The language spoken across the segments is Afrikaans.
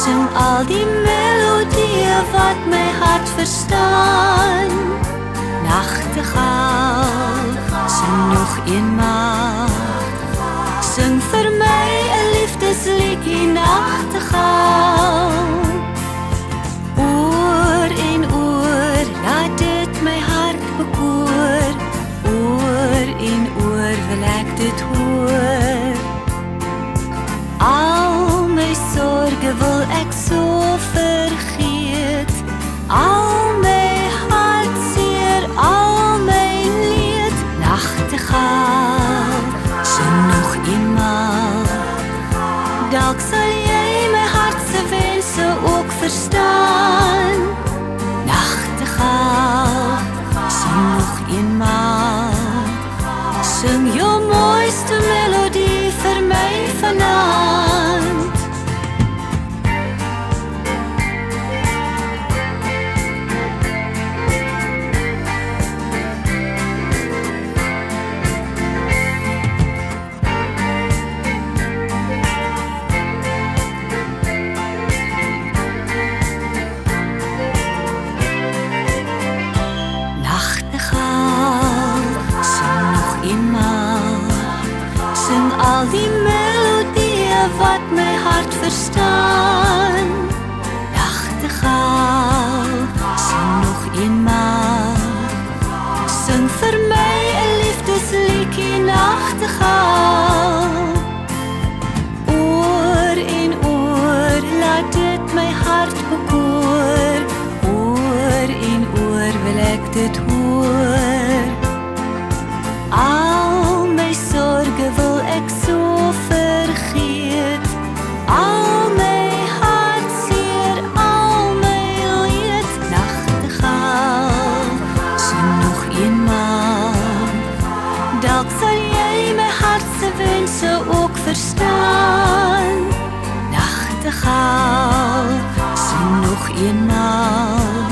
Sing al die melodieën wat my hart verstaan. Nachtegaal, sing nog eenmaal. Sing vir my 'n liefdesliedjie, nachtegaal. Oor en oor, laat dit my hart bekoor. Oor en oor wil ek dit hoor. Al my sorge wil ek so vergeet. Al my hartseer, al my leed. Nachtegaal, sing nog eenmaal. Dalk sal jy my hart se wense ook verstaan. Nachtegaal, sing nog eenmaal. Sing jou mooiste melodie vir my vanaand. Sing al die melodieën wat my hart verstaan. Nachtegaal, sing nog eenmaal. Sing vir my 'n liefdesliedjie, nachtegaal. Oor en oor, laat dit my hart bekoor. Oor en oor wil ek dit hoor. Al my sorge wil ek so vergeet. Al my hartseer, al my leed. Nachtegaal, sing nog eenmaal. Dalk sal jy my hart se wense ook verstaan. Nachtegaal, sing nog eenmaal.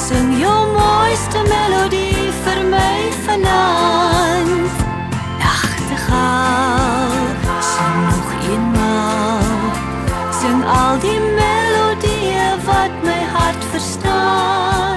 Sing jou mooiste melodie vir my vanaand. Nachtegaal, sing nog eenmaal. Sing al die melodieën wat my hart verstaan.